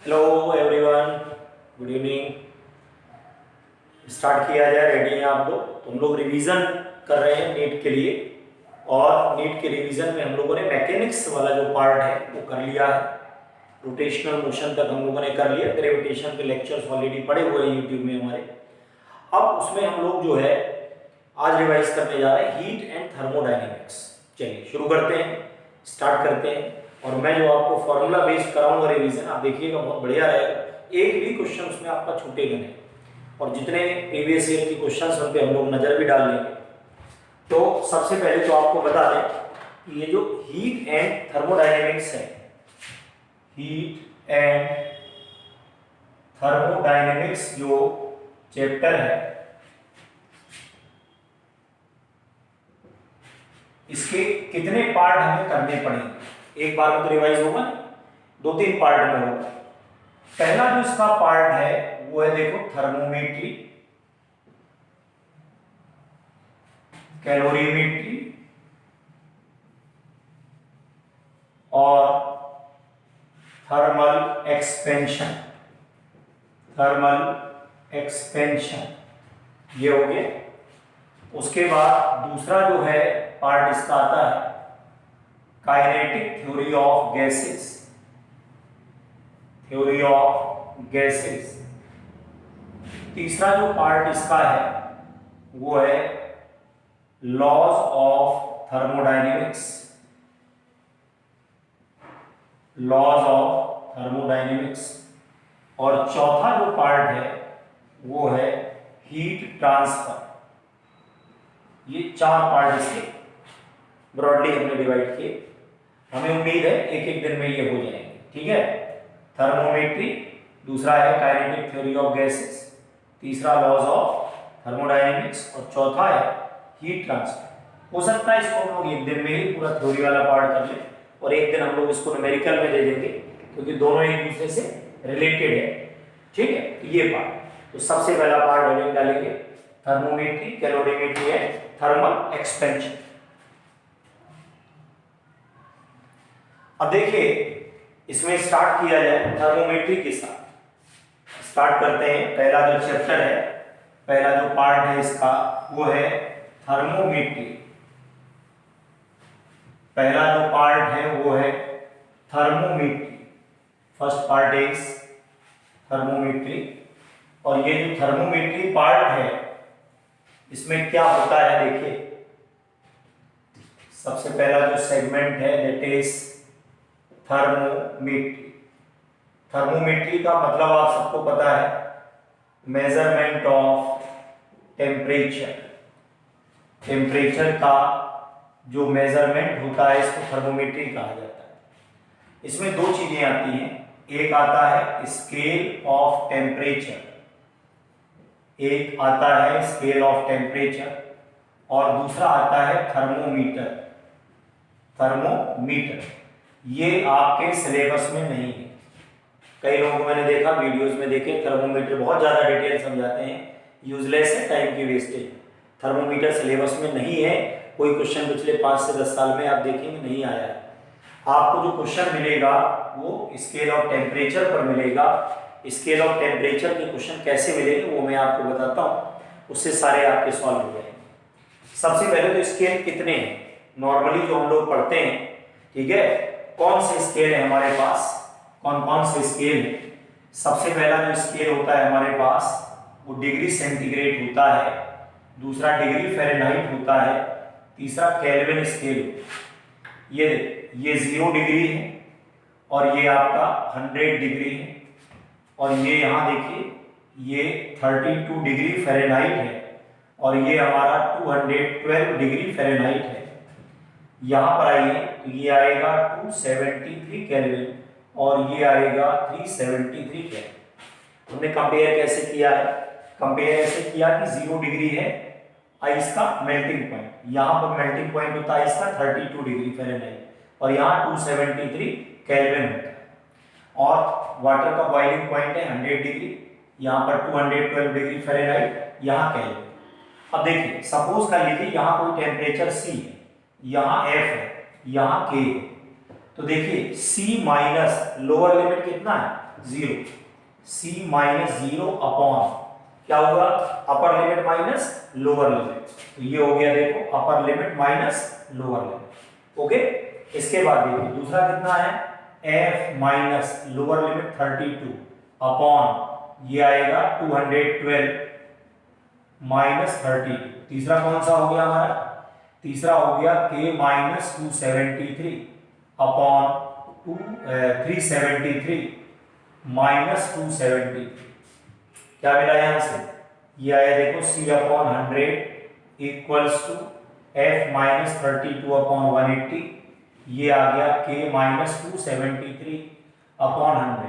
Hello everyone, good evening. Start किया जाए, ready हैं आप लोग? तो हम लोग रिवीजन कर रहे हैं नीट के लिए, और नीट के रिवीजन में हम लोगों ने मैकेनिक्स वाला जो पार्ट है वो कर लिया है। रोटेशनल मोशन तक हम लोगों ने कर लिया। ग्रेविटेशन के लेक्चर्स ऑलरेडी पड़े हुए हैं यूट्यूब में हमारे। अब उसमें हम लोग जो है आज रिवाइज करने जा रहे हैं हीट एंड थर्मोडाइनेमिक्स। चलिए शुरू करते हैं, स्टार्ट करते हैं। और मैं जो आपको फॉर्मूला बेस्ड कराऊंगा रिवीजन, आप देखिएगा बहुत बढ़िया रहेगा। एक भी क्वेश्चन उसमें आपका छूटेगा नहीं, और जितने प्रीवियस ईयर के क्वेश्चंस उन पे हम लोग नजर भी डाल लेंगे। तो सबसे पहले तो आपको बता दें कि ये जो हीट एंड थर्मोडायनेमिक्स है, हीट एंड थर्मोडायनेमिक्स जो चैप्टर है, इसके कितने पार्ट हमें करने पड़ेंगे। एक बार में तो रिवाइज होगा नहीं, 2-3 पार्ट में होगा। पहला जो इसका पार्ट है वो है, देखो, थर्मोमेट्री, कैलोरीमेट्री और थर्मल एक्सपेंशन। थर्मल एक्सपेंशन ये हो गया। उसके बाद दूसरा जो है पार्ट इसका आता है kinetic theory of gases. Theory of gases. तीसरा जो पार्ट इसका है वो है laws of thermodynamics. Laws of thermodynamics. और चौथा जो पार्ट है वो है हीट ट्रांसफर। ये 4 पार्ट इसके ब्रॉडली हमने डिवाइड किए। हमें उम्मीद है एक एक दिन में ये हो जाएंगे, ठीक है। थर्मोमेट्री, दूसरा है काइनेटिक थ्योरी ऑफ गैसेस, तीसरा लॉज ऑफ थर्मोडायनेमिक्स और चौथा है हीट ट्रांसफर। हो सकता है इसको हम लोग एक दिन में ही पूरा थ्योरी वाला पार्ट कर लें, और एक दिन हम लोग इसको न्यूमेरिकल में दे देंगे, क्योंकि दोनों एक दूसरे से रिलेटेड है, ठीक है। तो ये पार्ट, तो सबसे पहला पार्ट हेडिंग डालेंगे थर्मोमेट्री, कैलोरीमेट्री है, थर्मल एक्सपेंशन। अब देखिए, इसमें स्टार्ट किया जाए थर्मोमेट्री के साथ। स्टार्ट करते हैं। पहला जो चैप्टर है, पहला जो पार्ट है इसका वो है थर्मोमेट्री। पहला जो पार्ट है वो है thermometry. First part is thermometry. और ये जो थर्मोमेट्री पार्ट है इसमें क्या होता है, देखिए, सबसे पहला जो सेगमेंट है दैट इज थर्मोमेट्री। थर्मोमेट्री का मतलब आप सबको पता है, मेजरमेंट ऑफ टेम्परेचर। टेम्परेचर का जो मेजरमेंट होता है इसको थर्मोमेट्री कहा जाता है। इसमें 2 चीजें आती हैं। एक आता है स्केल ऑफ टेम्परेचर, एक आता है स्केल ऑफ टेम्परेचर, और दूसरा आता है थर्मोमीटर। थर्मोमीटर ये आपके सिलेबस में नहीं है। कई लोगों को मैंने देखा वीडियोस में देखे, थर्मोमीटर बहुत ज़्यादा डिटेल समझाते हैं, यूजलेस है, टाइम की वेस्टेज। थर्मोमीटर सिलेबस में नहीं है। कोई क्वेश्चन पिछले 5 से 10 साल में आप देखेंगे नहीं आया है। आपको जो क्वेश्चन मिलेगा वो स्केल ऑफ टेम्परेचर पर मिलेगा। स्केल ऑफ टेम्परेचर के क्वेश्चन कैसे मिलेंगे वो मैं आपको बताता हूँ, उससे सारे आपके सॉल्व हो जाएंगे। सबसे पहले तो स्केल कितने हैं नॉर्मली जो हम लोग पढ़ते हैं, ठीक है। कौन से स्केल है हमारे पास, कौन कौन से स्केल है। सबसे पहला जो स्केल होता है हमारे पास वो डिग्री सेंटीग्रेड होता है, दूसरा डिग्री फ़ारेनहाइट होता है, तीसरा केल्विन स्केल। ये 0 डिग्री है, और ये आपका 100 डिग्री है, और ये यहाँ देखिए ये 32 डिग्री फ़ारेनहाइट है, और ये हमारा 212 डिग्री फ़ारेनहाइट है। यहाँ पर आइए तो ये आएगा 273 केल्विन, और ये आएगा 373 केल्विन। हमने कंपेयर कैसे किया है, कंपेयर ऐसे किया कि 0 डिग्री है आइस का मेल्टिंग पॉइंट, यहाँ पर मेल्टिंग पॉइंट होता है इसका 32 डिग्री फ़ारेनहाइट, और यहाँ 273 केल्विन होता है। और वाटर का बॉइलिंग पॉइंट है 100 डिग्री, यहाँ पर 212 डिग्री फ़ारेनहाइट, यहाँ केल्विन। अब देखिए, सपोज कर लीजिए यहाँ कोई टेम्परेचर C है, यहाँ F है, यहाँ K है। तो देखिए C माइनस लोअर लिमिट कितना है zero, c minus zero upon क्या हुआ, upper limit minus lower limit, तो ये हो गया देखो upper limit minus lower limit. Okay, इसके बाद देखिए दूसरा कितना है, f minus lower limit 32 upon ये आएगा 212 माइनस 32। तीसरा कौन सा हो गया हमारा, तीसरा हो गया k माइनस 273 अपॉन 373 माइनस 270। क्या मिला यहां से, ये आया देखो c upon 100 equals to f minus 32 upon 180, ये आ गया k माइनस 273 अपॉन 100,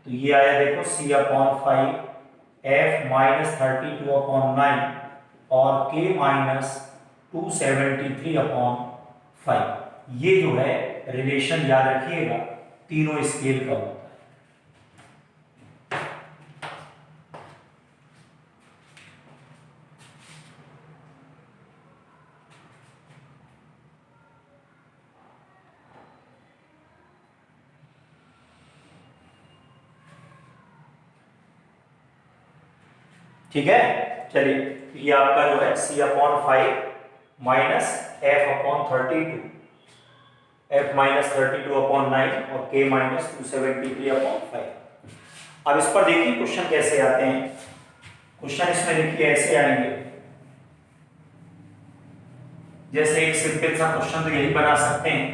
तो ये आया देखो c upon 5 f minus 32 upon 9 और k माइनस 273 अपॉन 5। ये जो है रिलेशन याद रखिएगा तीनों स्केल का होता है। ठीक है, चलिए ये आपका जो है c upon 5 minus f upon 32, f minus 32 upon 9 और k माइनस 273 अपॉन 5। अब इस पर देखिए क्वेश्चन कैसे आते हैं, क्वेश्चन इसमें देखिए ऐसे आएंगे, जैसे एक सिंपल सा क्वेश्चन तो यही बना सकते हैं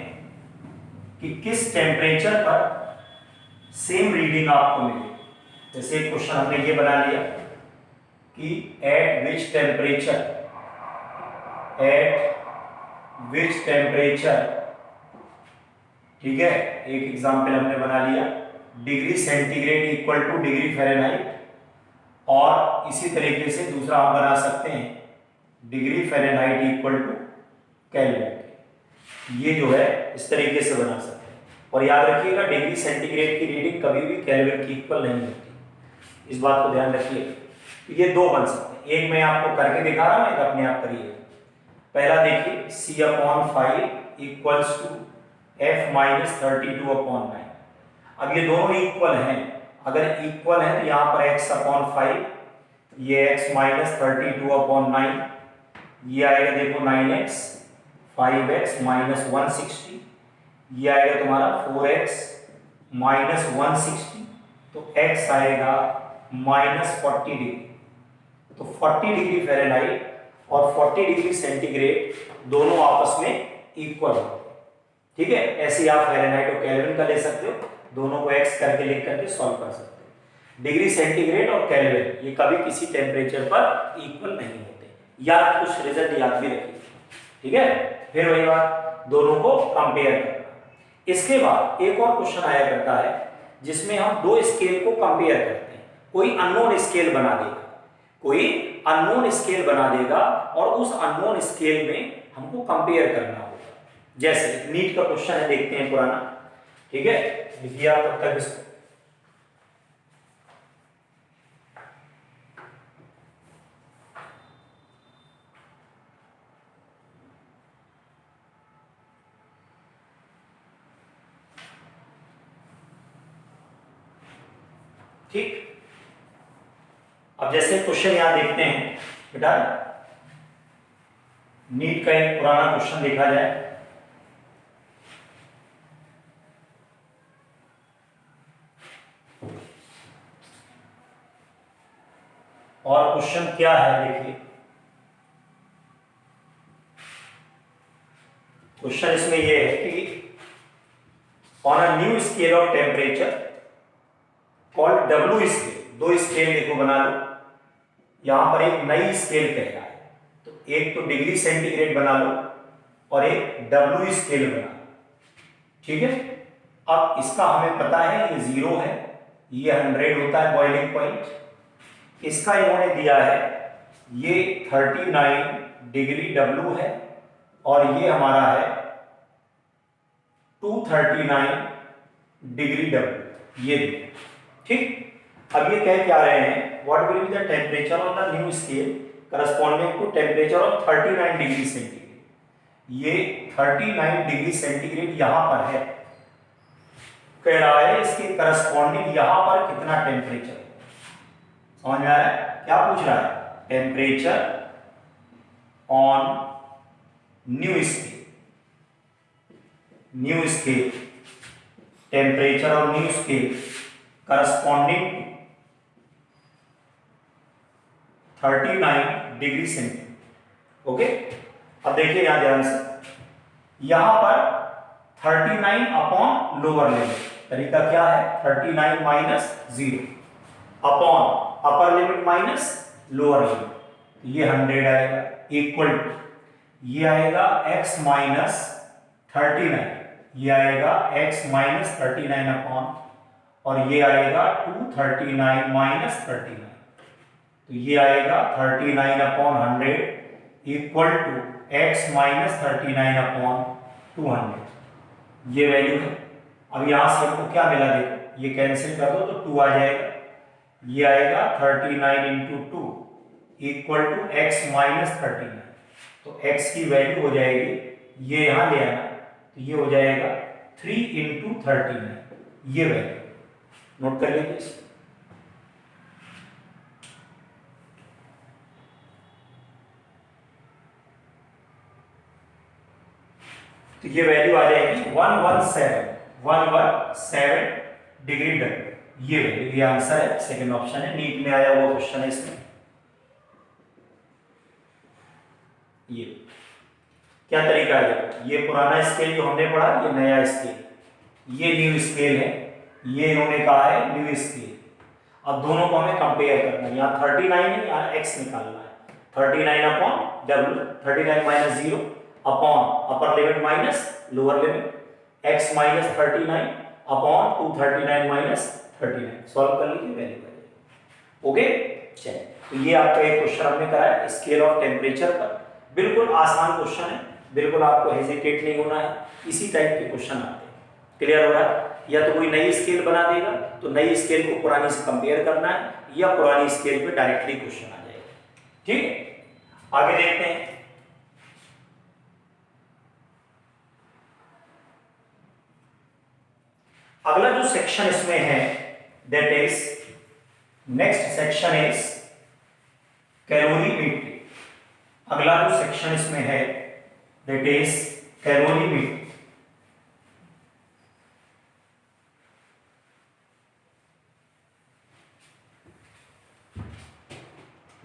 कि किस टेम्परेचर पर सेम रीडिंग आपको मिले। जैसे एक क्वेश्चन हमने ये बना लिया कि एट विच टेम्परेचर, ठीक है, एक एग्जांपल हमने बना लिया degree centigrade equal to degree Fahrenheit, और इसी तरीके से दूसरा हम बना सकते हैं degree Fahrenheit equal to kelvin. ये जो है इस तरीके से बना सकते हैं, और याद रखिएगा डिग्री सेंटीग्रेड की रीडिंग कभी भी केल्विन की इक्वल नहीं होती, इस बात को ध्यान रखिए। ये दो बन सकते हैं, एक मैं आपको करके दिखा रहा हूं, एक अपने आप करिए। पहला देखिए c upon 5 equals to f minus 32 upon 9। अब ये दोनों इक्वल हैं, अगर इक्वल है तो यहाँ पर x अपॉन 5, ये x माइनस 32 अपॉन 9, ये आएगा देखो 9x 5x माइनस 160, ये आएगा तुम्हारा 4x माइनस 160, तो x आएगा माइनस 40 डिग्री। तो 40 डिग्री फ़ारेनहाइट और 40 डिग्री सेंटीग्रेड दोनों आपस में इक्वल होते हैं, ठीक है। ऐसे ही आप फ़ारेनहाइट और केल्विन का ले सकते हो, दोनों को x करके लिख करके सॉल्व कर सकते हो। डिग्री सेंटीग्रेड और केल्विन ये कभी किसी टेम्परेचर पर इक्वल नहीं होते, या कुछ रिजल्ट याद भी रखिए, ठीक है। फिर वही बात, दोनों को कंपेयर करना। इसके बाद एक और क्वेश्चन आया करता है जिसमें हम दो स्केल को कंपेयर करते हैं, कोई अननोन स्केल बना देगा, कोई अननोन स्केल बना देगा और उस अननोन स्केल में हमको कंपेयर करना होगा। जैसे नीट का क्वेश्चन है, देखते हैं पुराना, ठीक है, लिखिए आप तब तक इसको। ठीक, अब जैसे क्वेश्चन यहां देखते हैं बेटा, नीट का एक पुराना क्वेश्चन देखा जाए, और क्वेश्चन क्या है देखिए, क्वेश्चन इसमें यह है कि on a new scale of temperature called W scale, दो स्केल देखो बना लो, यहां पर एक नई स्केल कह रहा है, तो एक तो डिग्री सेंटीग्रेड बना लो और एक W स्केल बना लो, ठीक है। अब इसका हमें पता है ये 0 है, ये 100 होता है बॉइलिंग पॉइंट, इसका इन्होंने दिया है ये 39 डिग्री W है, और ये हमारा है 239 डिग्री W, ये ठीक। अब ये कह क्या रहे हैं, what will be the temperature on the new scale corresponding to temperature of 39 degree centigrade. ये 39 डिग्री सेंटीग्रेड यहां पर है, कह रहा है इसके करस्पॉन्डिंग यहां पर कितना टेम्परेचर, समझ में आ रहा है क्या पूछ रहा है? Temperature on new scale, temperature on new scale corresponding 39 degree centigrade. Okay, अब देखिए यहां ध्यान से, यहां पर 39 अपॉन लोअर लिमिट, तरीका क्या है? 39 minus 0 upon upper limit minus lower limit, ये 100 आएगा, इक्वल टू ये आएगा x माइनस 39, ये आएगा x माइनस 39 अपॉन, और ये आएगा 239 माइनस 39, तो ये आएगा 39 upon 100 equal to x minus 39 upon 200, ये वैल्यू है। अब यहां से हमको क्या मिला? देखो ये कैंसिल कर दो तो 2 आ जाएगा, ये आएगा 39 into 2 equal to x minus 39, तो x की वैल्यू हो जाएगी, ये यहां ले आना, तो ये हो जाएगा 3 इंटू 39, ये वैल्यू नोट कर लीजिए। तो ये वैल्यू आ जाएगी 117 डिग्री डन, ये वैल्यू, ये आंसर है, सेकंड ऑप्शन है, नीट में आया हुआ क्वेश्चन है इसमें। ये क्या तरीका है? ये पुराना स्केल जो हमने पढ़ा, ये नया स्केल, ये न्यू स्केल है, ये इन्होंने कहा है न्यू स्केल। अब दोनों को हमें कंपेयर करना है, यहाँ 39 है, यहाँ x निकालना है, 39 upon w, 39 minus 0 upon upper limit minus lower limit, x minus 39 upon 239 minus 39, solve कर लीजिए, वैल्यू आ जाएगी। ओके, चलिए, तो ये आपका एक क्वेश्चन हमने कराया स्केल ऑफ टेम्परेचर पर, बिल्कुल आसान क्वेश्चन है, बिल्कुल आपको हेजिटेट नहीं होना है, इसी टाइप के क्वेश्चन आते हैं। क्लियर हो रहा है? या तो कोई नई स्केल बना देगा, तो नई स्केल को पुरानी से कंपेयर करना है, या पुरानी स्केल पे डायरेक्टली क्वेश्चन आ जाएगा। ठीक है, आगे देखते हैं। अगला जो सेक्शन इसमें है, that is next section is calorimetry. अगला जो सेक्शन इसमें है that is calorimetry.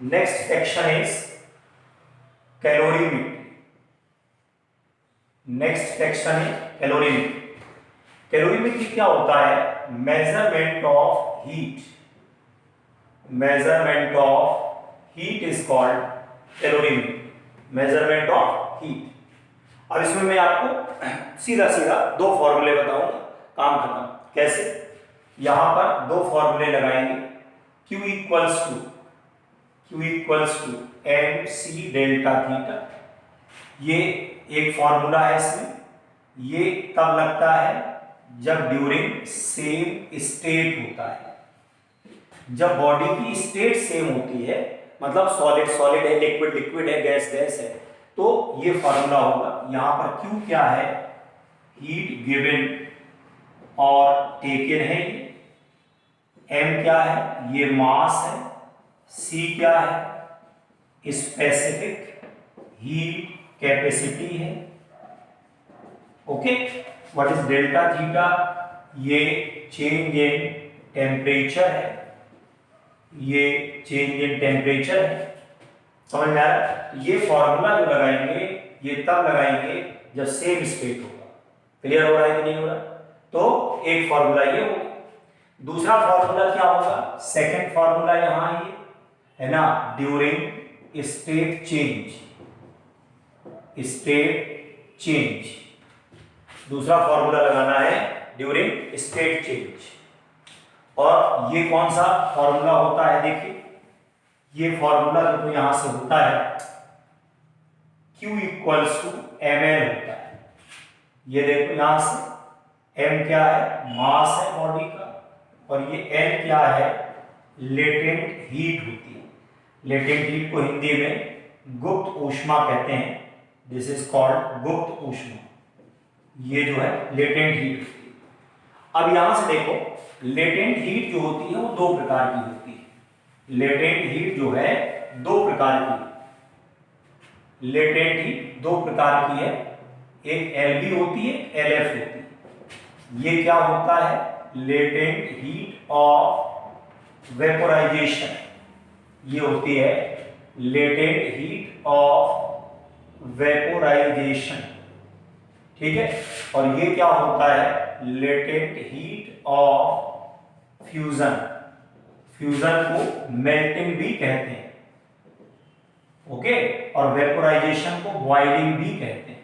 Next section is calorimetry. Next section है कैलोरीमेट्री। कैलोरीमेट्री क्या होता है? Measurement of heat, measurement of heat is called calorimetry, measurement of heat. अब इसमें मैं आपको सीधा सीधा दो फॉर्मूले बताऊंगा, काम खत्म। कैसे? यहां पर दो फॉर्मूले लगाएंगे, Q equals to MC delta theta, ये एक फॉर्मूला है इसमें। ये तब लगता है जब ड्यूरिंग सेम स्टेट होता है, जब बॉडी की स्टेट सेम होती है, मतलब सॉलिड सॉलिड है, लिक्विड लिक्विड है, गैस गैस है, तो ये फॉर्मूला होगा। यहां पर Q क्या है? हीट गिवन और टेकन है, M क्या है? ये मास है, C क्या है? स्पेसिफिक हीट कैपेसिटी है। Okay, what is delta theta? ये चेंज इन टेम्परेचर है, ये चेंज इन टेम्परेचर है। समझ में आ रहा है? ये फॉर्मूला जो लगाएंगे, ये तब लगाएंगे जब सेम स्टेट होगा। क्लियर हो रहा है कि नहीं हो रहा? तो एक फॉर्मूला ये होगा। दूसरा फॉर्मूला क्या होगा? सेकंड फॉर्मूला यहां ये है ना, during state change, state change. दूसरा फॉर्मूला लगाना है ड्यूरिंग स्टेट चेंज। और ये कौन सा फॉर्मूला होता है? देखिए, ये फॉर्मूला जो यहां से होता है Q इक्वल्स टू ml होता है। ये देखो यहां से m क्या है? मास है बॉडी का, और ये n क्या है? लेटेंट हीट होती है। लेटेंट हीट को हिंदी में गुप्त ऊष्मा कहते हैं, दिस इज कॉल्ड गुप्त ऊष्मा। ये जो है लेटेंट हीट होती है। अब यहां से देखो, लेटेंट हीट जो होती है वो दो प्रकार की होती है। लेटेंट हीट जो है दो प्रकार की, लेटेंट हीट दो प्रकार की है, एक एलवी होती है, एलएफ होती है। ये क्या होता है? लेटेंट हीट ऑफ वेपोराइजेशन, ये होती है लेटेंट हीट ऑफ वेपोराइजेशन, ठीक है। और ये क्या होता है? Latent heat of fusion, fusion को मेल्टिंग भी कहते हैं, ओके। और वेपोराइजेशन को बॉइलिंग भी कहते हैं,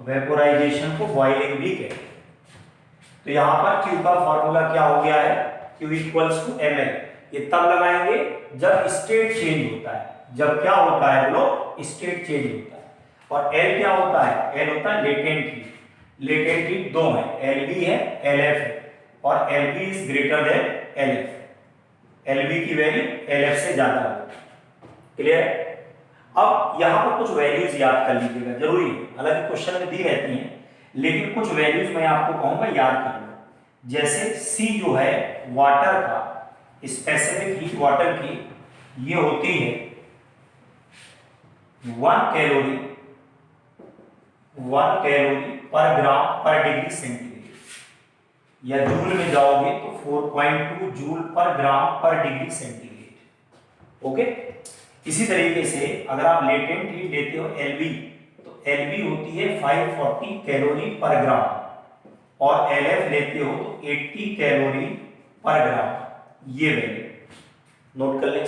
वेपोराइजेशन को बॉइलिंग भी कहते हैं। तो यहां पर Q का फॉर्मूला क्या हो गया है? Q equals to ml। ये तब लगाएंगे जब स्टेट चेंज होता है, जब क्या होता है बोलो? स्टेट चेंज होता है। और L क्या होता है? L होता है लेटेंट हीट। लेटेंट हीट दो है, LV है, LF है, और LV is greater than LF। LV की वैल्यू LF से ज्यादा होगी, क्लियर? अब यहां पर कुछ वैल्यूज याद कर लीजिएगा, जरूरी है, हालांकि क्वेश्चन में दी रहती हैं, लेकिन कुछ वैल्यूज मैं आपको कहूंगा याद कर लो। जैसे C जो है वाटर का, स्पेसिफिक हीट वाटर की, ये होती है 1 कैलोरी पर ग्राम पर डिग्री सेंटीग्रेड, या जूल में जाओगे तो 4.2 जूल पर ग्राम पर डिग्री सेंटीग्रेड, ओके। इसी तरीके से अगर आप लेटेंट हीट लेते हो LV, तो LV होती है 540 कैलोरी पर ग्राम, और LF लेते हो तो 80 कैलोरी पर ग्राम। ये वैल्यू नोट कर ले।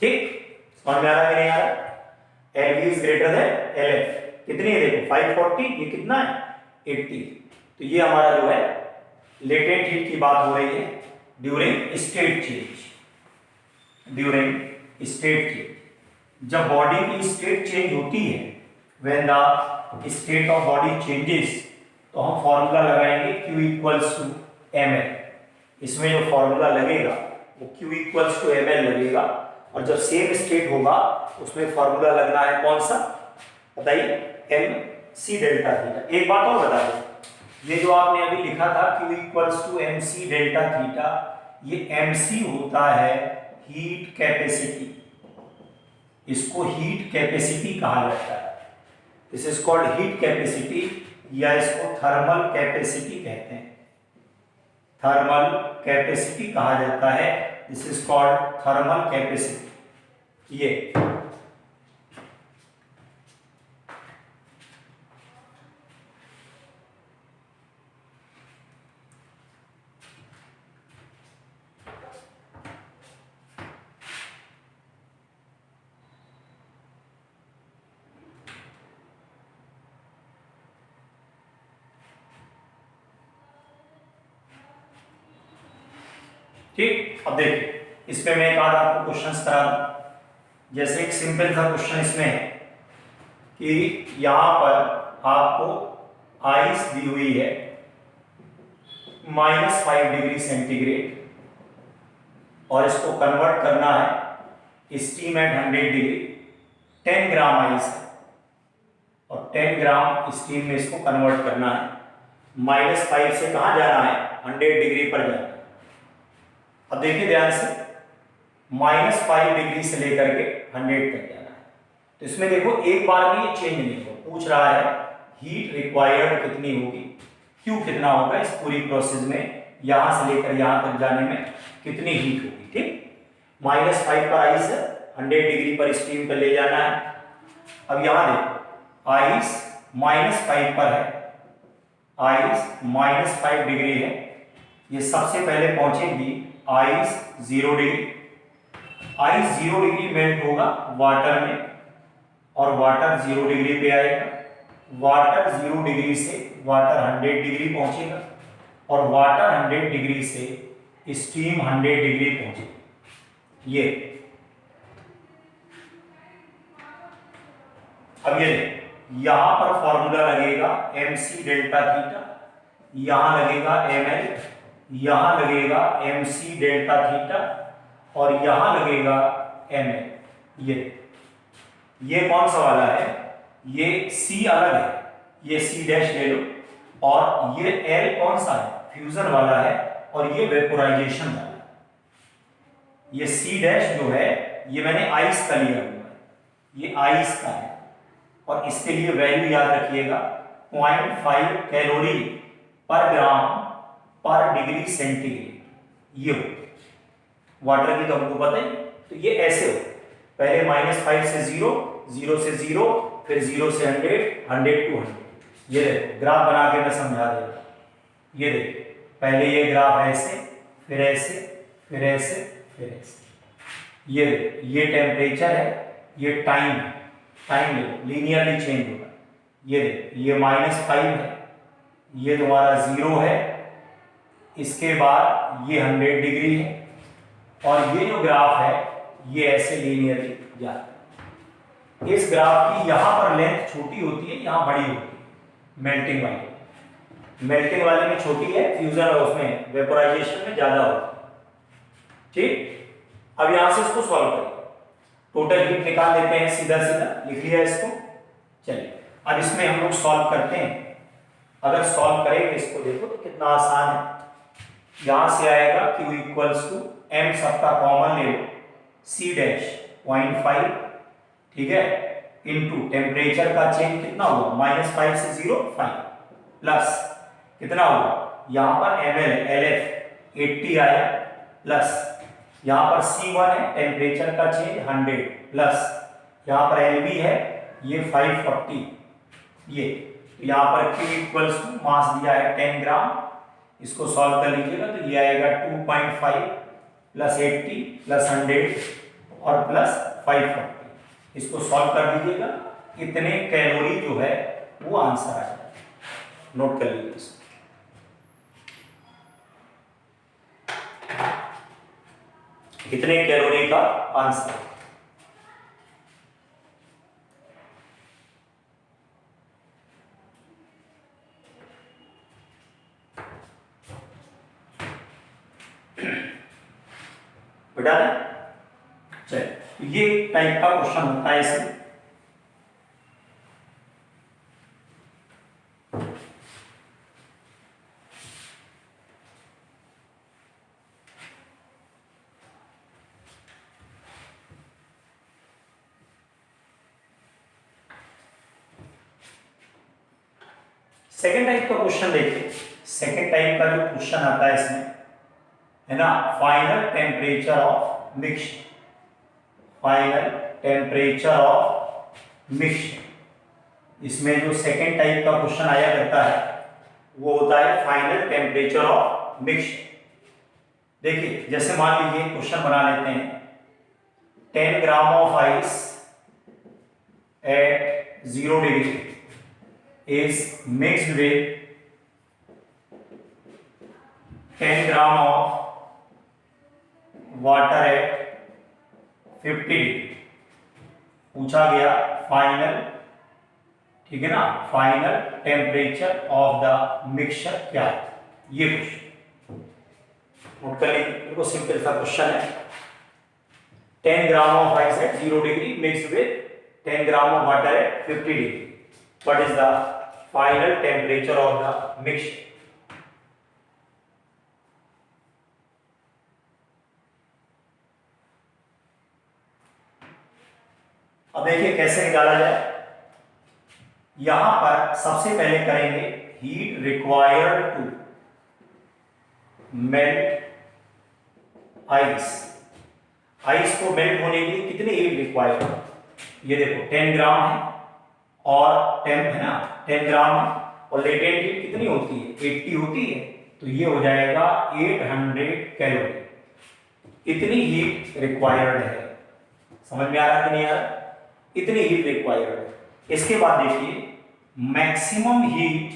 ठीक, समझ में आ रहा है कि नहीं आ रहा? LV is greater than LF। कितनी है देखो, 540, ये कितना है? 80। तो ये हमारा जो है लेटेंट हीट की बात हो रही है during state change, during state change. जब बॉडी की स्टेट चेंज होती है, when the state of body changes, तो हम फॉर्मूला लगाएंगे Q इक्वल्स टू ml। इसमें जो फॉर्मूला लगेगा वो Q इक्वल्स टू ml लगेगा, और जब सेम स्टेट होगा उसमें फॉर्मूला लगना है कौन सा बताइए? MC delta theta. एक बात और बता दो, ये जो आपने अभी लिखा था Q equals to MC delta theta, ये MC होता है हीट कैपेसिटी, इसको हीट कैपेसिटी कहा जाता है। This is called heat capacity, या इसको थर्मल कैपेसिटी कहते हैं, थर्मल कैपेसिटी कहा जाता है। This is called thermal capacity. ये ठीक। अब देखिए, इसमें मैं एक आध आपको क्वेश्चंस करा दूं। जैसे एक सिंपल सा क्वेश्चन इसमें है कि यहां पर आपको आइस दी हुई है -5 डिग्री सेंटीग्रेड, और इसको कन्वर्ट करना है steam eight 100 degree. 10 gram ice है, और 10 ग्राम स्टीम में इसको कन्वर्ट करना है। -5 से कहां जाना है? 100 डिग्री पर जाना है। अब देखिए ध्यान से, -5 डिग्री से लेकर के 100 तक जाना है। तो इसमें देखो एक बार में ये चेंज नहीं हो, पूछ रहा है हीट रिक्वायर्ड कितनी होगी, Q कितना होगा इस पूरी प्रोसेस में, यहां से लेकर यहां तक जाने में कितनी हीट होगी, ठीक। -5 पर आइस है, 100 डिग्री पर स्टीम पे ले जाना है। अब यहां देखो, आइस -5 पर है, आइस -5 डिग्री है, ये सबसे पहले पहुंचेगी ice 0 degree. Ice 0 degree melt होगा वाटर में, और वाटर 0 डिग्री पे आएगा। वाटर 0 डिग्री से वाटर 100 डिग्री पहुंचेगा, और वाटर 100 डिग्री से स्टीम 100 डिग्री पहुंचेगी। ये अब ये यहां पर फॉर्मूला लगेगा MC डेल्टा थीटा, यहां लगेगा ml, यहां लगेगा mc डेल्टा थीटा और यहां लगेगा ml। ये कौन सा वाला है, ये C अलग है, ये C डैश ले लो, और ये L कौन सा है, फ्यूजन वाला है, और ये वेपोराइजेशन वाला है। ये C डैश जो है ये मैंने आइस का लिया हुआ है, ये आइस का है, और इसके लिए वैल्यू याद रखिएगा 0.5 कैलोरी पर ग्राम पर डिग्री सेंटीग्रेड। ये हो वाटर की तो हमको पता ही। तो ये ऐसे हो, पहले -5 से 0, 0 से 0, फिर 0 से 100, 100 to 100। ये देखो ग्राफ बना के मैं समझा देता। ये देखो पहले ये ग्राफ ऐसे, फिर ऐसे, फिर ऐसे, फिर ऐसे। ये टेम्परेचर है, ये टाइम है, टाइम लीनियरली चेंज होगा। ये देखो ये -5 है, ये तुम्हारा 0 है, इसके बाद ये 100 डिग्री है, और ये जो ग्राफ है ये ऐसे लीनियरली जाता है। इस ग्राफ की यहां पर लेंथ छोटी होती है, यहां बड़ी होती है, मेल्टिंग वाले में छोटी है, फ्यूजन और उसमें वेपोराइजेशन में ज्यादा होती है। ठीक, अब यहां से इसको सॉल्व करें, टोटल हीट निकाल लेते हैं, सीधा लिख लिया इसको। चलिए अब इसमें हम लोग सॉल्व करते हैं। अगर सॉल्व करेंगे इसको, देखो तो कितना आसान है। यहां से आएगा Q इक्वल्स टू m, सबका कॉमन ले लो, C डैश 0.5, ठीक है, इनटू टेम्परेचर का चेंज कितना हुआ, -5 से 0, 5, प्लस कितना हुआ, यहां पर ml LF 80 आया, प्लस यहां पर C1 है, टेम्परेचर का चेंज 100, प्लस यहां पर LB है, ये 540। ये यहां पर Q इक्वल्स टू मास दिया है 10 ग्राम, इसको सॉल्व कर लीजिएगा तो ये आएगा 2.5 प्लस 80 प्लस 100 और प्लस 540। इसको सॉल्व कर दीजिएगा, इतने कैलोरी जो है वो आंसर आ जाएगा। नोट कर लीजिए इसको। कितने कैलोरी का आंसर। बेटा चलिए ये टाइप का क्वेश्चन होता है इसमें। सेकेंड टाइप का क्वेश्चन देखिए। सेकेंड टाइप का जो क्वेश्चन आता है इसमें है ना, final temperature of mixture, final temperature of mixture. इसमें जो सेकेंड टाइप का क्वेश्चन आया करता है वो होता है फाइनल टेम्परेचर ऑफ मिक्सचर। देखिए जैसे मान लीजिए क्वेश्चन बना लेते हैं, 10 gram of ice eight 0 degree is mixed with 10 gram of water at 50 degree. पूछा गया फाइनल, ठीक है ना, final temperature of the mixture क्या है, ये क्वेश्चन नोट कर लीजिए। बिल्कुल सिंपल सा क्वेश्चन है। 10 gram of ice eight 0 degree mix with 10 gram of water at 50 degree. What is the final temperature of the mixture? अब देखिए कैसे निकाला जाए। यहां पर सबसे पहले करेंगे heat required to melt ice. Ice को मेल्ट होने के लिए कितनी हीट रिक्वायर्ड है, ये देखो 10 ग्राम है और 10 है ना, 10 ग्राम और लेटेंट हीट कितनी होती है, 80 होती है, तो ये हो जाएगा 800 कैलोरी। इतनी हीट रिक्वायर्ड है। समझ में आ रहा कि नहीं आ रहा, इतनी हीट रिक्वायर्ड है। इसके बाद देखिए maximum heat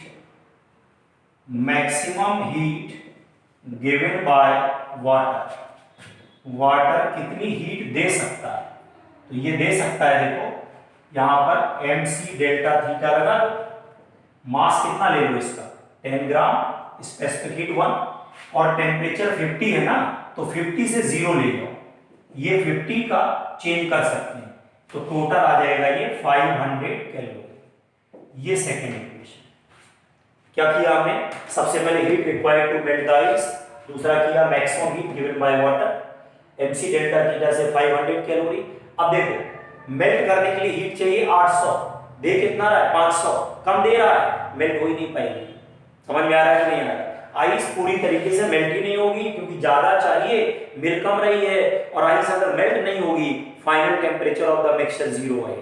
given by water. Water कितनी हीट दे सकता है, तो ये दे सकता है, देखो यहां पर mc डेल्टा थीटा लगा, मास कितना ले लो इसका 10 ग्राम स्पेसिफिक हीट 1 और टेम्परेचर 50 है ना, तो 50 से 0 ले जाओ, ये 50 का चेंज कर सकते हैं, तो टोटल आ जाएगा ये 500 कैलोरी। ये सेकेंड इक्वेशन। क्या किया हमने, सबसे पहले heat required to melt the ice, दूसरा किया maximum heat given by water, mc delta theta से 500 कैलोरी। अब देखो मेल्ट करने के लिए हीट चाहिए 800, दे कितना रहा है 500, कम दे रहा है, मेल्ट हो ही नहीं पाएगी। समझ में आ रहा है कि नहीं आ रहा है? आइस पूरी तरीके से मेल्ट ही नहीं होगी क्योंकि ज्यादा चाहिए, मिल कम रही है, और आइस अगर मेल्ट नहीं होगी final temperature of the mixture 0 है।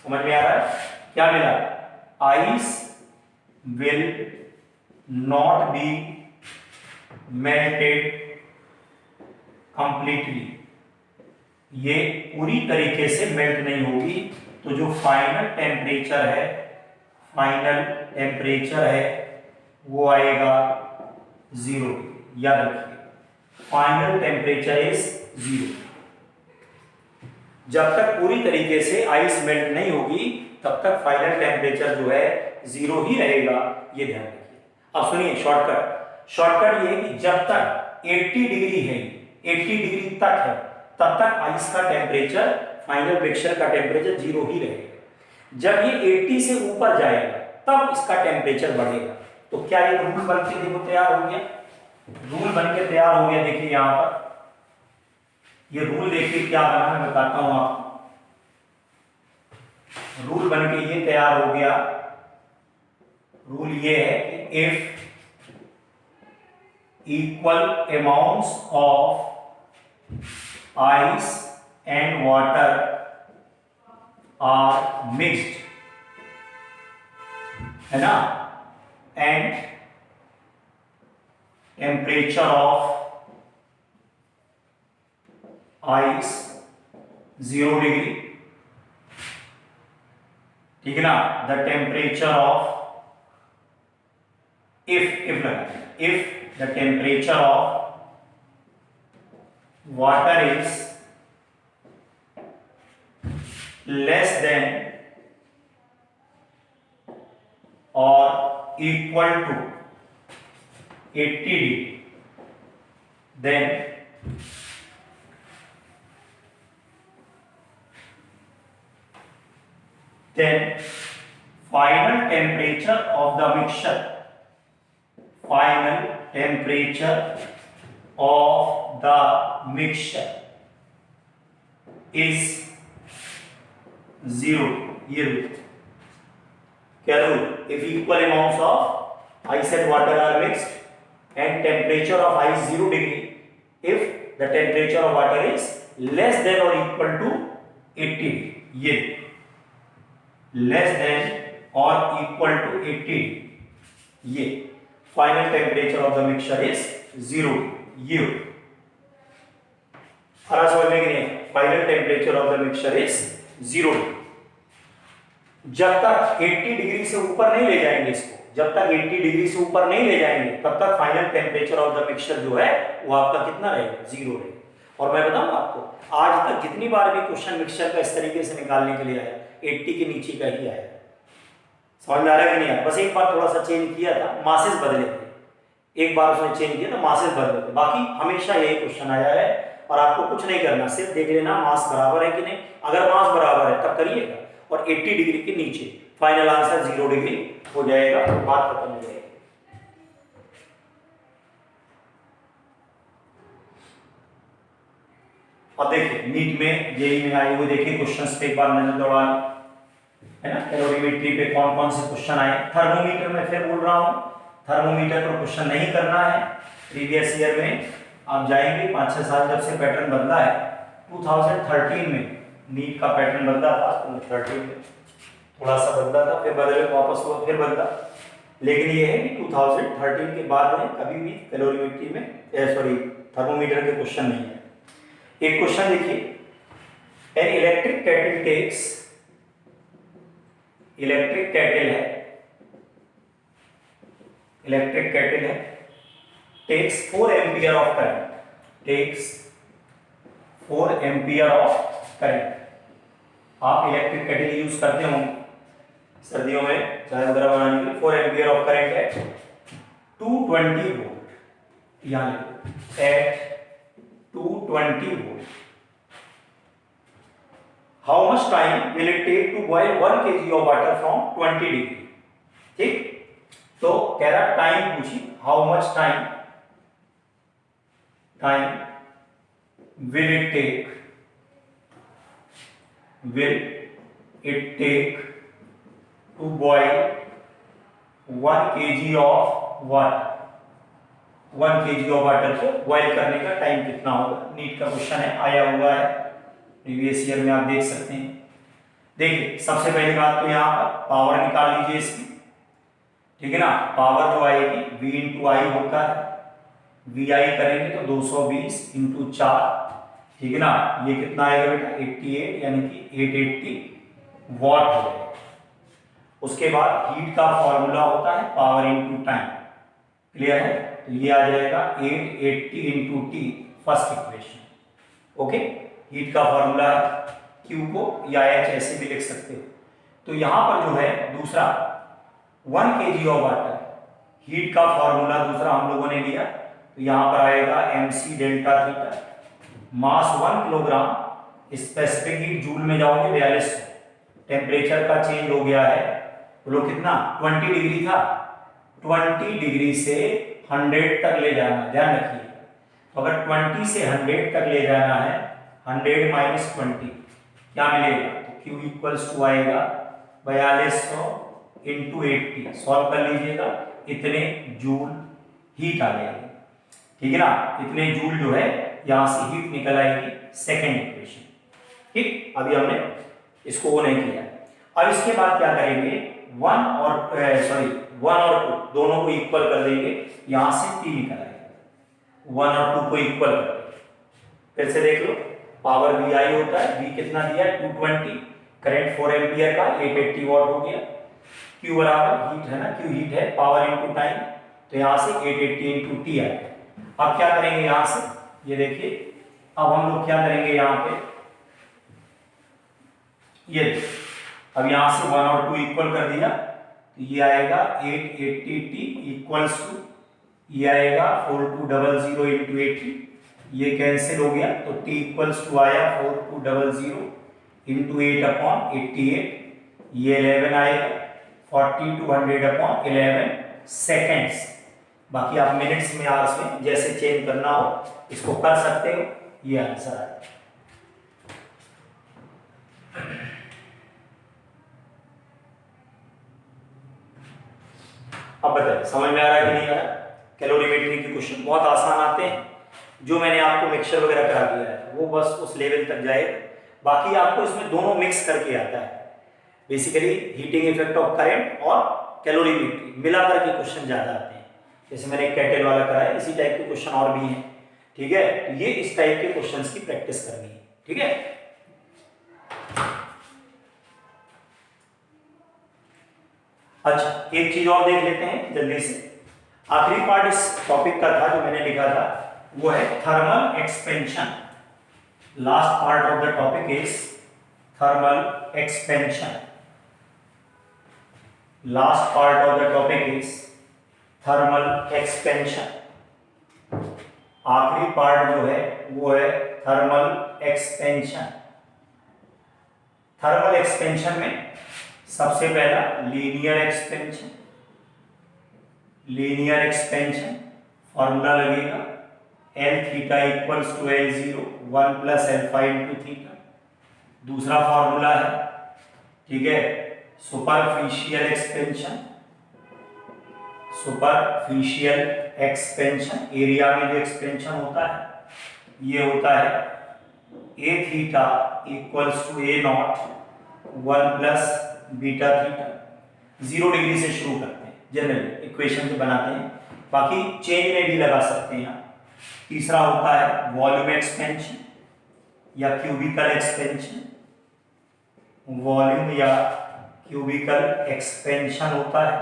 समझ में आ रहा है? क्या मिला, ice will not be melted completely, ये पूरी तरीके से मेल्ट नहीं होगी, तो जो फाइनल टेम्परेचर है वो आएगा 0। याद रखिए फाइनल टेम्परेचर इज 0। जब तक पूरी तरीके से आइस मेल्ट नहीं होगी तब तक फाइनल टेम्परेचर जो है 0 ही रहेगा, ये ध्यान रखिए। अब सुनिए शॉर्टकट ये है कि जब तक 80 डिग्री है, 80 डिग्री तक है, तब तक आइस का टेम्परेचर, फाइनल मिक्सचर का टेम्परेचर 0 ही रहेगा। जब ये 80 से ऊपर जाएगा तब इसका टेम्परेचर बढ़ेगा। तो क्या ये रूल बन के देखो तैयार हो गया, रूल बन के तैयार हो गया। देखिए यहां पर ये रूल देखिए क्या बना, मैं बताता हूं आपको। रूल बन के ये तैयार हो गया। रूल ये है कि if equal amounts of ice and water are mixed, है ना, and temperature of ice 0 degree, ठीक है ना, the temperature of if the temperature of water is less than or equal to 80 degree, then final temperature of the mixture, final temperature of the mixture is 0. ये rule क्या rule, if equal amounts of ice and water are mixed and temperature of ice 0 degree, if the temperature of water is less than or equal to 80 degree, ये less than or equal to 80 ये final temperature of the mixture is 0। ये हरा समझ में कि नहीं, final temperature of the mixture is 0। जब तक 80 डिग्री से ऊपर नहीं ले जाएंगे इसको, जब तक 80 डिग्री से ऊपर नहीं ले जाएंगे तब तक final temperature of the mixture जो है वो आपका कितना रहेगा, 0 रहेगा। और मैं बताऊं आपको, आज तक जितनी बार भी क्वेश्चन मिक्सचर का इस तरीके से निकालने के लिए आया 80 के नीचे का ही आया। समझ में आ रहा है कि नहीं आया? बस एक बार थोड़ा सा चेंज किया था, मासेस बदले थे, एक बार उसने चेंज किया तो मासेस बदले थे, बाकी हमेशा यही क्वेश्चन आया है। और आपको कुछ नहीं करना, सिर्फ देख लेना मास बराबर है कि नहीं, अगर मास बराबर है तब करिएगा, और 80 डिग्री के नीचे फाइनल आंसर 0 डिग्री हो जाएगा, बात खत्म हो जाएगी। अब देखिए नीट में जेईई में आए हुए देखिए क्वेश्चंस पे एक बार नजर दौड़ाएं, है ना। कैलोरीमेट्री पे कौन कौन से क्वेश्चन आए। थर्मोमीटर में फिर बोल रहा हूं, थर्मोमीटर पर क्वेश्चन नहीं करना है। प्रीवियस ईयर में आप जाएंगे 5-6 साल जब से पैटर्न बदला है, 2013 में नीट का पैटर्न बदला था, 2013 में थोड़ा सा बदला था, फिर बदले वापस हुआ, फिर बदला। लेकिन ये है कि 2013 के बाद में कभी भी कैलोरीमेट्री में थर्मोमीटर के क्वेश्चन नहीं है। एक क्वेश्चन देखिए, an electric kettle takes, electric kettle है, इलेक्ट्रिक केटल है, टेक्स 4 एम्पियर ऑफ करंट, टेक्स 4 एम्पियर ऑफ करंट। आप इलेक्ट्रिक केटल यूज करते होंगे सर्दियों में चाय वगैरह बनाने के लिए। 4 एम्पियर ऑफ करंट है, 220 वोल्ट, यहाँ लिखो at 220 volt, how much time will it take to boil 1 kg of water from 20 degree. ठीक, तो कह रहा टाइम पूछी, how much time will it take to boil 1 kg of water, 1 kg of water को boil करने का time कितना होगा। नीट का क्वेश्चन है, आया हुआ है प्रीवियस ईयर में, आप देख सकते हैं। देखिए सबसे पहली बात तो यहाँ पर पावर निकाल लीजिए इसकी, ठीक है ना। पावर जो आएगी V इंटू आई होता है, वी आई करेंगे तो 220 इंटू 4, ठीक है ना। ये कितना आएगा बेटा 88, यानी कि 880 वॉट हो जाएगा। उसके बाद हीट का फॉर्मूला होता है पावर इंटू टाइम, क्लियर है। तो ये आ जाएगा 880 into T, first equation. Okay, heat का फॉर्मूला है, Q को या H ऐसे भी लिख सकते हो। तो यहां पर जो है दूसरा 1 kg ऑफ वाटर, हीट का फॉर्मूला दूसरा हम लोगों ने लिया, तो यहां पर आएगा mc डेल्टा थीटा, मास 1 किलोग्राम, स्पेसिफिक हीट जूल में जाओगे 4200, टेम्परेचर का चेंज हो गया है, बोलो कितना 20 डिग्री था, 20 डिग्री से 100 तक ले जाना, ध्यान रखिए। तो अगर 20 से 100 तक ले जाना है, 100 माइनस 20 क्या मिलेगा, तो Q इक्वल्स टू आएगा 4200 इंटू 80, सॉल्व कर लीजिएगा, इतने जूल हीट आ जाएगी, ठीक है ना। इतने जूल जो है यहां से हीट निकल आएगी, सेकेंड इक्वेशन। ठीक, अभी हमने इसको वो नहीं किया। अब इसके बाद क्या करेंगे, 1 और 2 दोनों को इक्वल कर देंगे, यहां से T निकल आएगा, 1 और 2 को इक्वल कर देंगे। फिर से देख लो, पावर वी आई होता है, वी कितना दिया है 220, करंट 4 एम्पियर का 880 वॉट हो गया। Q बराबर हीट है ना, Q हीट है, पावर इंटू टाइम, तो यहां से 880 इंटू टी आएगा। अब क्या करेंगे यहां से, ये देखिए, अब हम लोग क्या करेंगे यहाँ पे, ये अब यहां से 1 और 2 इक्वल कर दिया, तो ये आएगा 880 टी इक्वल्स टू, ये आएगा 4200 इंटू 80, ये कैंसिल हो गया, तो टी इक्वल्स टू आया 4200 इंटू 8 अपॉन 88, ये 11 आएगा, 4200 अपॉन 11 सेकेंड्स। बाकी आप मिनट्स में आवर्स में जैसे चेंज करना हो इसको कर सकते हो, ये आंसर आएगा। अब बताइए समझ में आ रहा है कि नहीं आ रहा। कैलोरीमेट्री के क्वेश्चन बहुत आसान आते हैं, जो मैंने आपको मिक्सचर वगैरह करा दिया है वो बस उस लेवल तक जाए, बाकी आपको इसमें दोनों मिक्स करके आता है। Basically heating effect of current और कैलोरीमेट्री मिला करके क्वेश्चन ज्यादा आते हैं। जैसे मैंने कैटेल वाला कराया, इसी टाइप के क्वेश्चन और भी हैं, ठीक है। तो ये इस टाइप के क्वेश्चंस की प्रैक्टिस करनी है, ठीक है। अच्छा, एक चीज और देख लेते हैं जल्दी से। आखिरी पार्ट इस टॉपिक का था जो मैंने लिखा था, वो है thermal expansion. Last part of the topic is thermal expansion. Last part of the topic is thermal expansion. आखिरी पार्ट जो है वो है थर्मल एक्सपेंशन। थर्मल एक्सपेंशन में सबसे पहला linear expansion. Linear expansion formula लगेगा L theta equals to L zero 1 plus alpha into theta. दूसरा फॉर्मूला है, ठीक है, superficial expansion. Superficial expansion, area में जो एक्सपेंशन होता है ये होता है A theta equals to A not 1 plus beta theta. 0 degree से शुरू करते हैं, जनरली इक्वेशन जो बनाते हैं, बाकी चेंज में भी लगा सकते हैं। तीसरा होता है वॉल्यूम एक्सपेंशन या क्यूबिकल एक्सपेंशन। वॉल्यूम या क्यूबिकल एक्सपेंशन होता है,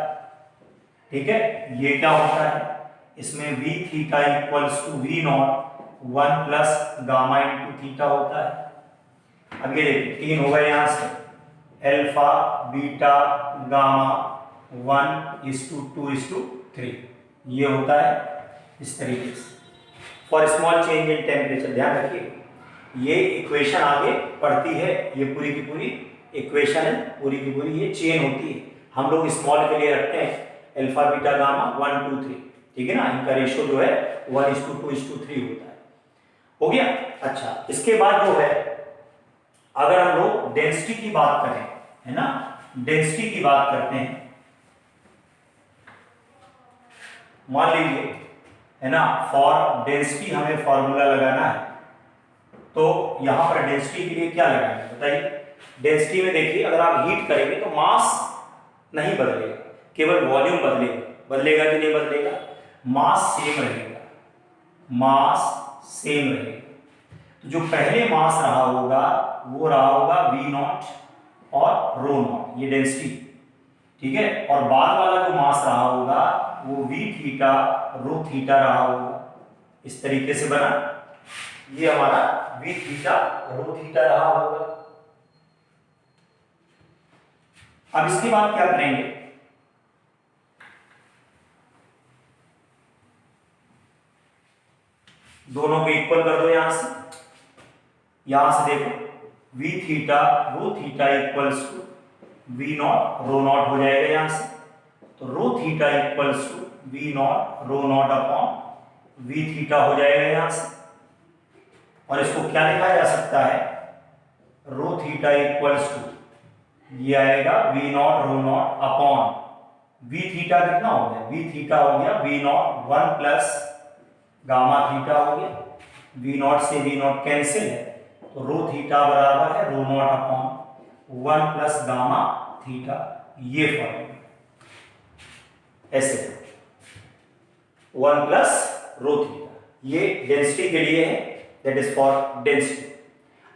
ठीक है। ये क्या होता है, इसमें v theta equals to v naught 1 plus gamma into theta होता है। अब ये देखिए 3 हो गए यहां से, अल्फा बीटा गामा 1:2:3, ये होता है इस तरीके से। For small change in temperature, ध्यान रखिए ये इक्वेशन आगे पढ़ती है, ये पूरी की पूरी इक्वेशन है, पूरी की पूरी ये चेन होती है। हम लोग स्मॉल के लिए रखते हैं अल्फा बीटा गामा 1 2 3, ठीक है ना, इनका रेशियो जो है 1:2:3 होता है। हो गया। अच्छा, इसके बाद जो है अगर हम लोग डेंसिटी की बात करें, है ना, डेंसिटी की बात करते हैं, मान लीजिए, है ना, फॉर डेंसिटी हमें फॉर्मूला लगाना है, तो यहां पर डेंसिटी के लिए क्या लगाएंगे बताइए। डेंसिटी में देखिए अगर आप हीट करेंगे तो मास नहीं बदलेगा, केवल वॉल्यूम बदलेगा। बदलेगा कि नहीं बदलेगा? मास सेम रहेगा, मास सेम रहेगा। तो जो पहले मास रहा होगा वो रहा होगा V0 और रो नॉट, ये डेंसिटी, ठीक है। और बाद वाला जो मास रहा होगा वो V थीटा रो थीटा रहा होगा, इस तरीके से बना, ये हमारा V थीटा रो थीटा रहा होगा। अब इसके बाद क्या करेंगे, दोनों को इक्वल कर दो यहां से देखो V theta rho theta equals to V0 rho not हो जाएगा यहां से, तो rho theta equals to V0 rho not upon V theta हो जाएगा यहां से। और इसको क्या लिखा जा सकता है, रो थीटा इक्वल्स टू, ये आएगा V0 rho not upon V theta कितना हो गया, V थीटा हो गया V0 1 प्लस गामा थीटा हो गया, V0 से V0 कैंसिल है, तो रो थीटा बराबर है rho not upon 1 plus gamma theta, ये फॉर्मूला ऐसे 1 प्लस रो थीटा, ये डेंसिटी के लिए है, दैट इज फॉर डेंसिटी।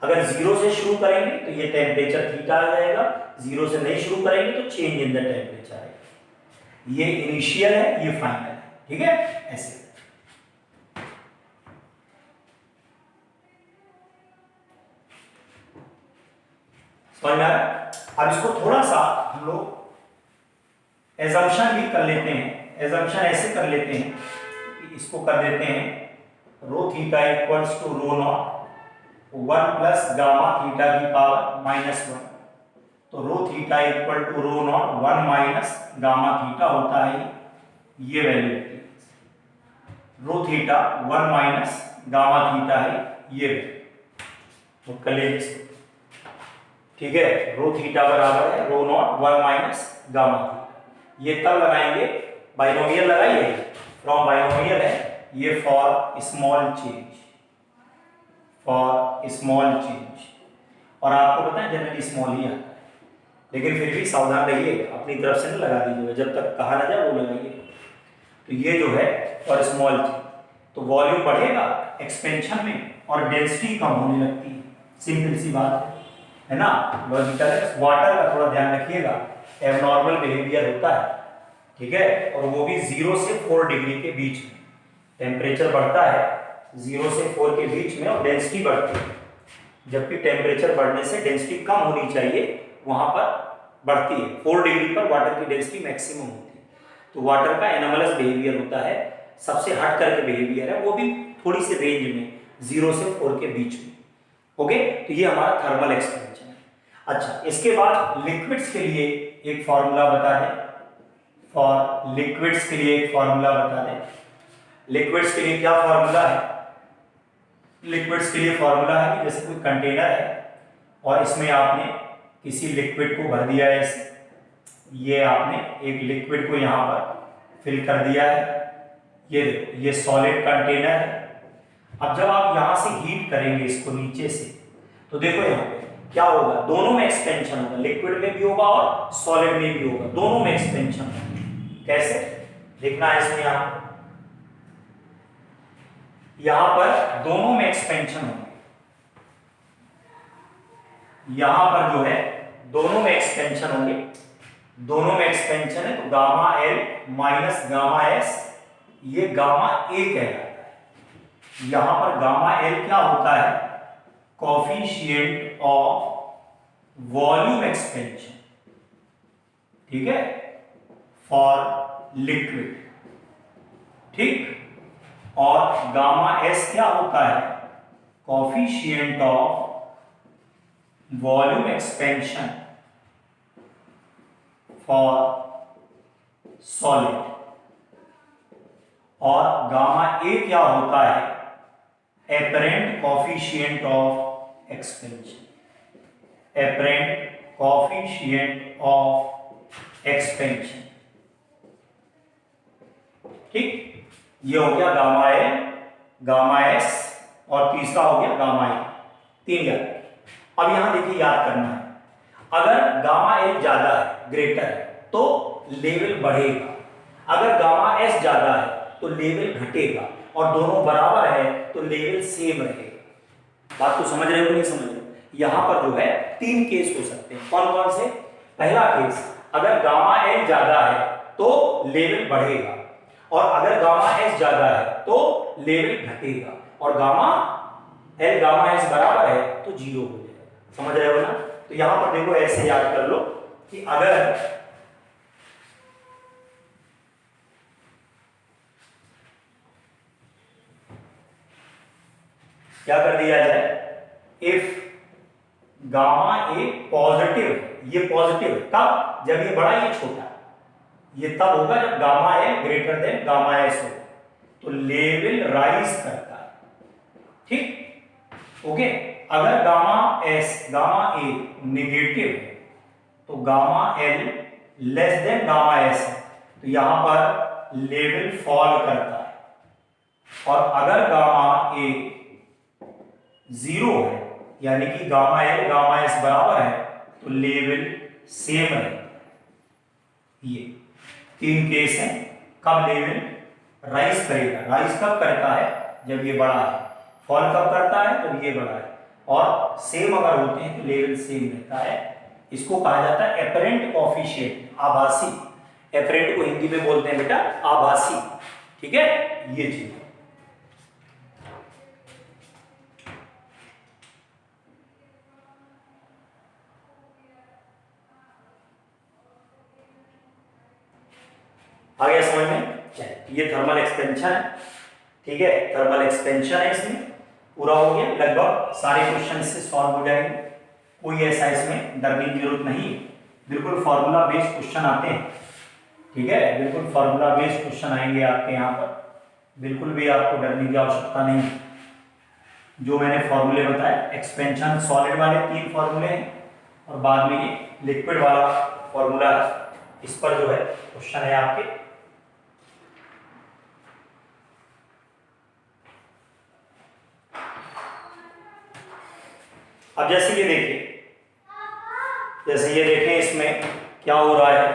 अगर जीरो से शुरू करेंगे तो ये टेम्परेचर थीटा आ जाएगा, जीरो से नहीं शुरू करेंगे तो चेंज इन द टेम्परेचर आएगा। ये इनिशियल है, ये फाइनल है, ठीक है, ऐसे। समझ में आ रहा है? अब इसको थोड़ा सा हम लोग एजम्पशन भी कर लेते हैं। एजम्पशन ऐसे कर लेते हैं कि इसको कर देते हैं rho theta equals to rho not 1 plus gamma theta की पावर -1, तो rho theta equal to rho not 1 minus gamma theta होता है, ये वैल्यू होती है। Rho theta 1 minus gamma theta है, ये तो कर लीजिए, ठीक है। रो थीटा बराबर है rho not 1 minus gamma theta. ये तब लगाएंगे, बाइनोमियल लगाइए, फ्रॉम बाइनोमियल है ये, for small change, for small change. और आपको पता है जनरली स्मॉल ही आता है, लेकिन फिर भी सावधान रहिए, अपनी तरफ से ना लगा दीजिएगा, जब तक कहा ना जाए वो लगाइए। तो ये जो है फॉर स्मॉल चेंज, तो वॉल्यूम बढ़ेगा एक्सपेंशन में और डेंसिटी कम होने लगती है, सिंपल सी बात है ना, लॉजिकल है। वाटर का थोड़ा ध्यान रखिएगा, एबनॉर्मल बिहेवियर होता है, ठीक है, और वो भी 0 से 4 डिग्री के बीच में टेम्परेचर बढ़ता है, 0 से 4 के बीच में, और डेंसिटी बढ़ती है। जबकि टेम्परेचर बढ़ने से डेंसिटी कम होनी चाहिए, वहां पर बढ़ती है। 4 डिग्री पर वाटर की डेंसिटी मैक्सिमम होती है। तो वाटर का एनोमलस बिहेवियर होता है, सबसे हट करके बिहेवियर है, वो भी थोड़ी सी रेंज में 0 से 4 के बीच में। ओके, तो ये हमारा थर्मल एक्सपेंशन है। अच्छा, इसके बाद लिक्विड्स के लिए एक फॉर्मूला बता दें, फॉर लिक्विड्स के लिए एक फॉर्मूला बता दें। लिक्विड्स के लिए क्या फॉर्मूला है? लिक्विड्स के लिए फॉर्मूला है कि जैसे कोई कंटेनर है और इसमें आपने किसी लिक्विड को भर दिया है, ये आपने एक लिक्विड को यहाँ पर फिल कर दिया है, ये देखो ये सॉलिड कंटेनर है। अब जब आप यहाँ से हीट करेंगे इसको नीचे से, तो देखो यहाँ पे क्या होगा, दोनों में एक्सपेंशन होगा, लिक्विड में भी होगा और सॉलिड में भी होगा, दोनों में एक्सपेंशन होगा। कैसे देखना है इसमें, यहां पर दोनों में एक्सपेंशन होगा, यहां पर जो है दोनों में एक्सपेंशन होंगे, दोनों में एक्सपेंशन है, तो gamma L minus gamma S, ये गामा ए कहलाता है। यहां पर गामा एल क्या होता है, कोफिशिएंट ऑफ वॉल्यूम एक्सपेंशन, ठीक है, फॉर लिक्विड। और गामा एस क्या होता है, coefficient of volume expansion for solid, और गामा ए क्या होता है, apparent coefficient of expansion, apparent coefficient of expansion. ठीक, ये हो गया गामा ए, गामा एस, और तीसरा हो गया गामा ए। 3 याद। अब यहां देखिए याद करना है, अगर गामा ए ज्यादा है, ग्रेटर है, तो लेवल बढ़ेगा, अगर गामा एस ज्यादा है तो लेवल घटेगा, और दोनों बराबर है तो लेवल सेम रहेगा। बात तो समझ रहे हो नहीं समझ रहे हो? यहां पर जो है 3 केस हो सकते हैं। कौन कौन से? पहला केस, अगर गामा एल ज्यादा है तो लेवल बढ़ेगा, और अगर गामा एस ज्यादा है तो लेवल घटेगा, और गामा एल गामा एस बराबर है तो 0 हो जाएगा। समझ रहे हो ना? तो यहां पर देखो ऐसे याद कर लो कि अगर क्या कर दिया जाए, इफ गामा ए पॉजिटिव, ये पॉजिटिव है तब, जब ये बड़ा ये छोटा, ये तब होगा जब गामा ए ग्रेटर देन गामा एस हो, तो लेवल राइज करता है। ठीक, ओके। अगर गामा एस गामा ए नेगेटिव है तो gamma L less than gamma S है, तो यहां पर लेवल फॉल करता है, और अगर गामा ए 0 है, यानी कि गामा एल गामा एस बराबर है, तो लेवल सेम है। ये 3 केस हैं, कब लेवल राइज करेगा, राइज कब करता है, जब ये बड़ा है, फॉल कब करता है, जब ये बड़ा है, और सेम अगर होते हैं तो लेवल सेम रहता है। इसको कहा जाता है एपरेंट कोफिशिएंट, आभासी। एपरेंट को हिंदी में बोलते हैं बेटा आभासी। ठीक है, ये चीज। आ गया समझ में? ये थर्मल एक्सपेंशन है। ठीक है, थर्मल एक्सपेंशन है, इसमें पूरा हो गया, लगभग सारे क्वेश्चन इससे सॉल्व हो जाएंगे। कोई ऐसा इसमें डरने की जरूरत नहीं है, बिल्कुल फॉर्मूला बेस्ड क्वेश्चन आते हैं। ठीक है, बिल्कुल फॉर्मूला बेस्ड क्वेश्चन आएंगे आपके यहाँ पर, बिल्कुल भी आपको डरने की आवश्यकता नहीं है। जो मैंने फॉर्मूले बताए, एक्सपेंशन सॉलिड वाले 3 फॉर्मूले हैं, और बाद में ये लिक्विड वाला फॉर्मूला है, इस पर जो है क्वेश्चन है आपके। अब जैसे ये देखिए, जैसे ये देखें इसमें क्या हो रहा है,